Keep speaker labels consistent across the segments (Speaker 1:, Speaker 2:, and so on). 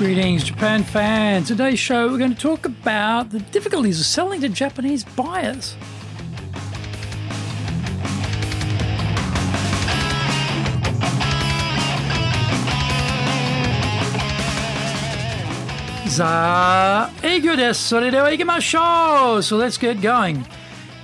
Speaker 1: Greetings, Japan fans. Today's show, we're going to talk about the difficulties of selling to Japanese buyers. Eigo desu. それでは行きましょう. So let's get going.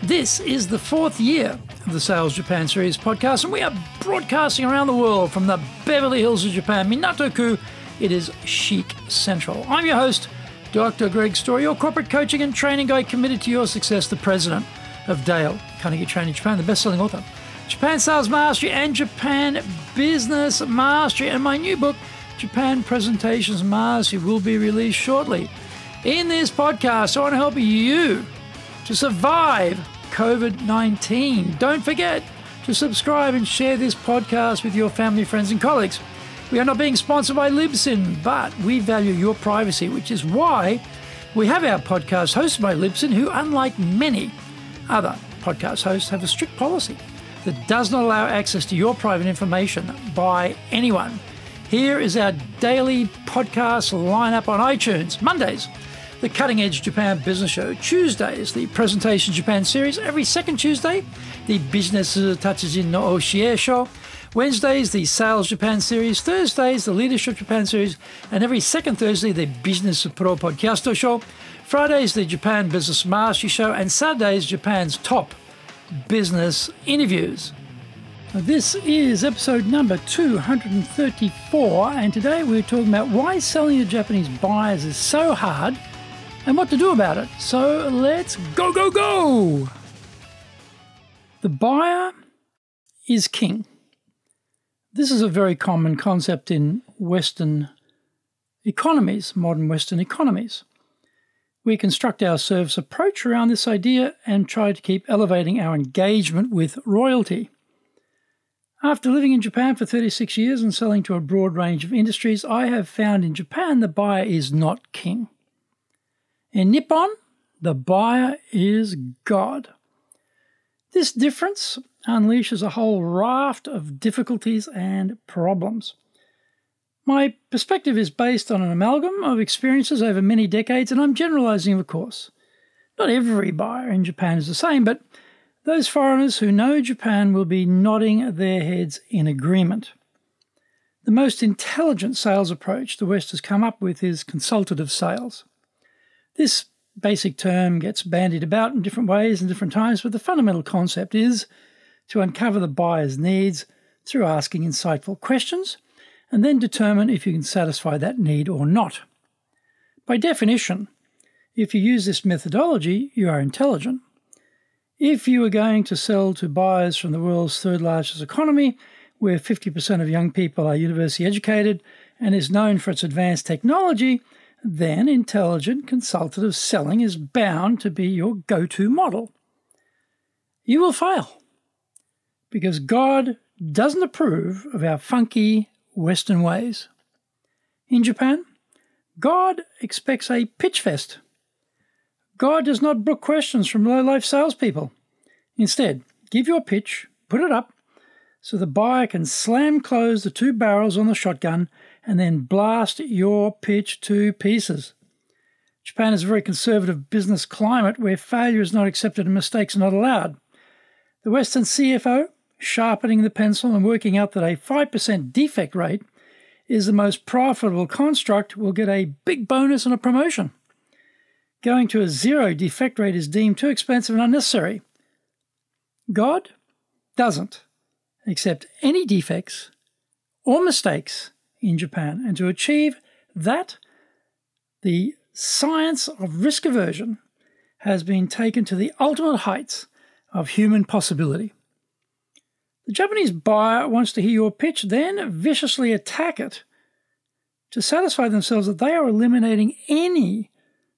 Speaker 1: This is the fourth year of the Sales Japan Series podcast, and we are broadcasting around the world from the Beverly Hills of Japan, Minato-ku. It is Chic Central. I'm your host, Dr. Greg Story, your corporate coaching and training guide committed to your success, the president of Dale Carnegie Training Japan, the best-selling author, Japan Sales Mastery and Japan Business Mastery, and my new book, Japan Presentations Mastery, will be released shortly. In this podcast, I want to help you to survive COVID-19. Don't forget to subscribe and share this podcast with your family, friends, and colleagues. We are not being sponsored by Libsyn, but we value your privacy, which is why we have our podcast hosted by Libsyn, who, unlike many other podcast hosts, have a strict policy that does not allow access to your private information by anyone. Here is our daily podcast lineup on iTunes. Mondays, the Cutting Edge Japan Business Show. Tuesdays, the Presentation Japan Series. Every second Tuesday, the Business Tatsujin no Oshie Show. Wednesdays, the Sales Japan Series. Thursdays, the Leadership Japan Series. And every second Thursday, the Business Pro Podcast Show. Fridays, the Japan Business Mastery Show. And Saturdays, Japan's top business interviews. This is episode number 234, and today we're talking about why selling to Japanese buyers is so hard and what to do about it. So let's go! The buyer is king. This is a very common concept in Western economies, modern Western economies. We construct our service approach around this idea and try to keep elevating our engagement with royalty. After living in Japan for 36 years and selling to a broad range of industries, I have found in Japan the buyer is not king. In Nippon, the buyer is God. This difference unleashes a whole raft of difficulties and problems. My perspective is based on an amalgam of experiences over many decades, and I'm generalizing, of course. Not every buyer in Japan is the same, but those foreigners who know Japan will be nodding their heads in agreement. The most intelligent sales approach the West has come up with is consultative sales. This basic term gets bandied about in different ways and different times, but the fundamental concept is to uncover the buyer's needs through asking insightful questions and then determine if you can satisfy that need or not. By definition, if you use this methodology, you are intelligent. If you are going to sell to buyers from the world's third largest economy, where 50% of young people are university educated and is known for its advanced technology, then intelligent consultative selling is bound to be your go-to model. You will fail because God doesn't approve of our funky Western ways. In Japan, God expects a pitchfest. God does not brook questions from low-life salespeople. Instead, give your pitch, put it up, so the buyer can slam close the two barrels on the shotgun and then blast your pitch to pieces. Japan is a very conservative business climate where failure is not accepted and mistakes are not allowed. The Western CFO, sharpening the pencil and working out that a 5% defect rate is the most profitable construct, will get a big bonus and a promotion. Going to a zero defect rate is deemed too expensive and unnecessary. God doesn't accept any defects or mistakes in Japan. And to achieve that, the science of risk aversion has been taken to the ultimate heights of human possibility. The Japanese buyer wants to hear your pitch, then viciously attack it to satisfy themselves that they are eliminating any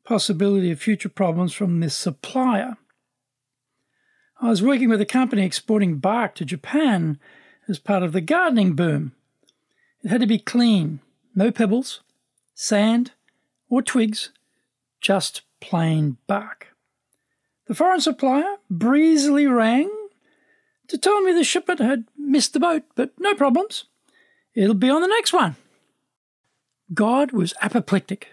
Speaker 1: possibility of future problems from this supplier. I was working with a company exporting bark to Japan as part of the gardening boom. It had to be clean, no pebbles, sand, or twigs, just plain bark. The foreign supplier breezily rang to tell me the shipment had missed the boat, but no problems. It'll be on the next one. God was apoplectic.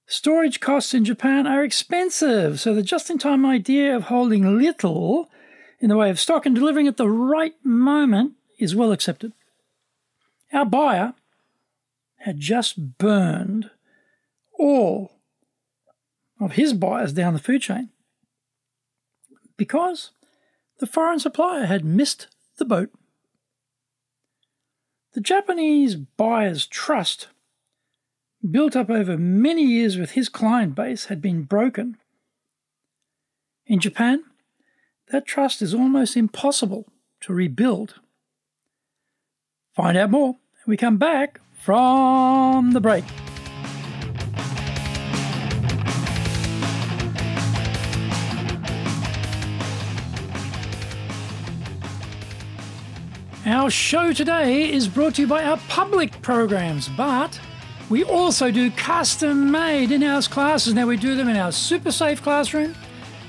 Speaker 1: Storage costs in Japan are expensive, so the just-in-time idea of holding little in the way of stock and delivering at the right moment is well accepted. Our buyer had just burned all of his buyers down the food chain because the foreign supplier had missed the boat. The Japanese buyer's trust, built up over many years with his client base, had been broken. In Japan, that trust is almost impossible to rebuild. Find out more when we come back from the break. Our show today is brought to you by our public programs, but we also do custom-made in-house classes. Now, we do them in our super safe classroom,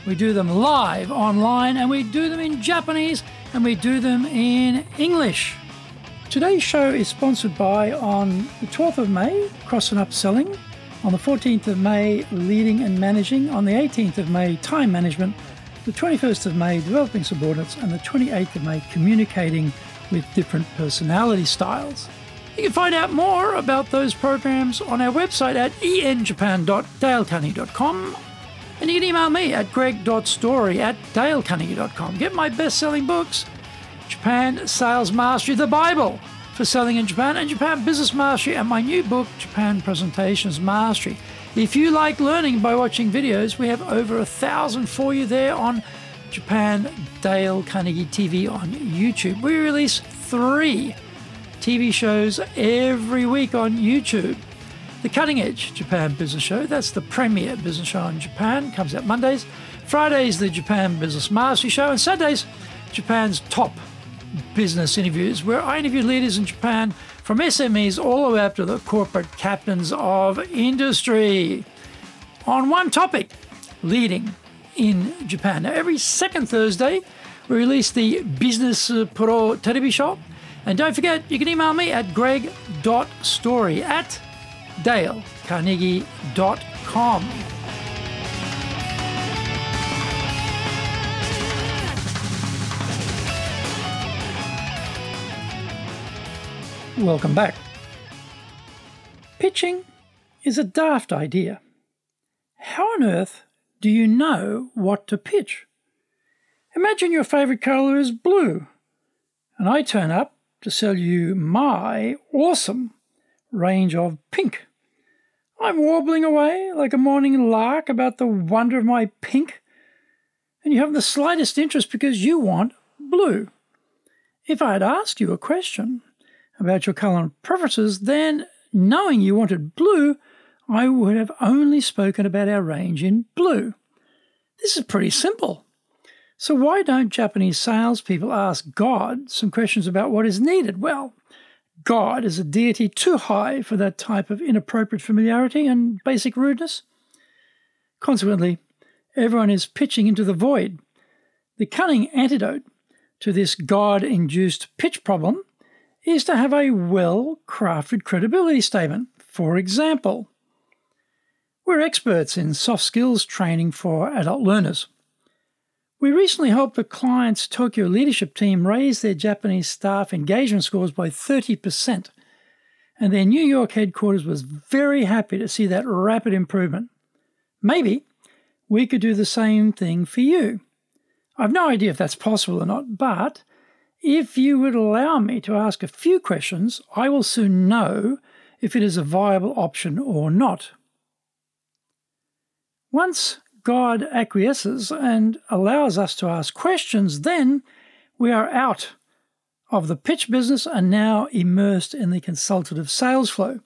Speaker 1: we do them live online, and we do them in Japanese, and we do them in English. Today's show is sponsored by, on the 12th of May, Cross and Upselling, on the 14th of May, Leading and Managing, on the 18th of May, Time Management, the 21st of May, Developing Subordinates, and the 28th of May, Communicating with Different Personality Styles. You can find out more about those programs on our website at enjapan.dalecarnegie.com, and you can email me at greg.story@dalecarnegie.com. Get my best-selling books, Japan Sales Mastery, the Bible for selling in Japan, and Japan Business Mastery, and my new book, Japan Presentations Mastery. If you like learning by watching videos, we have over 1,000 for you there on Japan Dale Carnegie TV on YouTube. We release 3 TV shows every week on YouTube. The Cutting Edge Japan Business Show, that's the premier business show in Japan, comes out Mondays. Fridays, the Japan Business Mastery Show, and Saturdays, Japan's top business interviews, where I interview leaders in Japan from SMEs all the way up to the corporate captains of industry on one topic, leading in Japan. Now, every second Thursday, we release the Business Pro Television Show. And don't forget, you can email me at greg.story@dalecarnegie.com. Welcome back. Pitching is a daft idea. How on earth do you know what to pitch? Imagine your favorite color is blue, and I turn up to sell you my awesome range of pink. I'm warbling away like a morning lark about the wonder of my pink, and you have the slightest interest because you want blue. If I had asked you a question about your color preferences, then knowing you wanted blue, I would have only spoken about our range in blue. This is pretty simple. So why don't Japanese salespeople ask God some questions about what is needed? Well, God is a deity too high for that type of inappropriate familiarity and basic rudeness. Consequently, everyone is pitching into the void. The cunning antidote to this God-induced pitch problem is to have a well-crafted credibility statement. For example, we're experts in soft skills training for adult learners. We recently helped a client's Tokyo leadership team raise their Japanese staff engagement scores by 30%, and their New York headquarters was very happy to see that rapid improvement. Maybe we could do the same thing for you. I've no idea if that's possible or not, but if you would allow me to ask a few questions, I will soon know if it is a viable option or not. Once God acquiesces and allows us to ask questions, then we are out of the pitch business and now immersed in the consultative sales flow.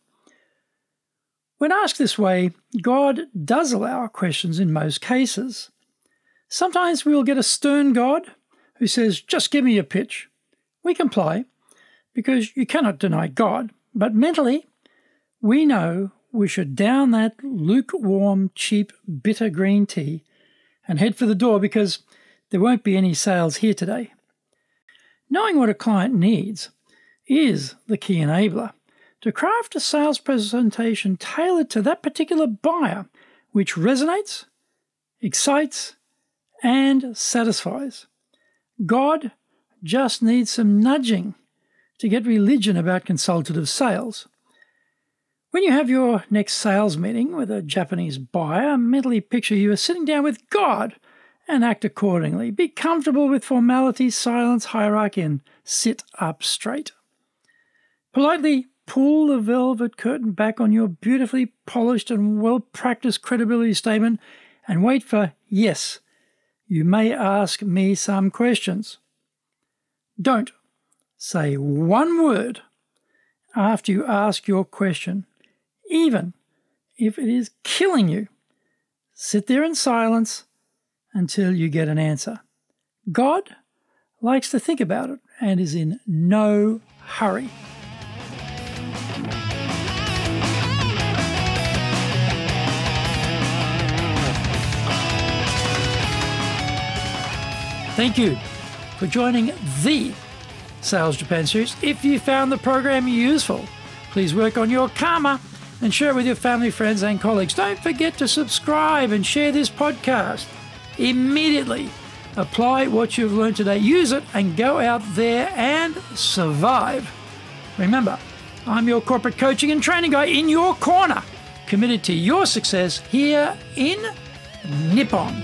Speaker 1: When asked this way, God does allow questions in most cases. Sometimes we will get a stern God who says, "Just give me your pitch." We comply because you cannot deny God, but mentally we know we should down that lukewarm, cheap, bitter green tea and head for the door because there won't be any sales here today. Knowing what a client needs is the key enabler to craft a sales presentation tailored to that particular buyer, which resonates, excites, and satisfies. God just needs some nudging to get religion about consultative sales. When you have your next sales meeting with a Japanese buyer, mentally picture you as sitting down with God and act accordingly. Be comfortable with formality, silence, hierarchy, and sit up straight. Politely pull the velvet curtain back on your beautifully polished and well-practiced credibility statement and wait for, yes, you may ask me some questions. Don't say one word after you ask your question, even if it is killing you. Sit there in silence until you get an answer. God likes to think about it and is in no hurry. Thank you for joining the Sales Japan series. If you found the program useful, please work on your karma and share it with your family, friends, and colleagues. Don't forget to subscribe and share this podcast. Immediately apply what you've learned today. Use it and go out there and survive. Remember, I'm your corporate coaching and training guy in your corner, committed to your success here in Nippon.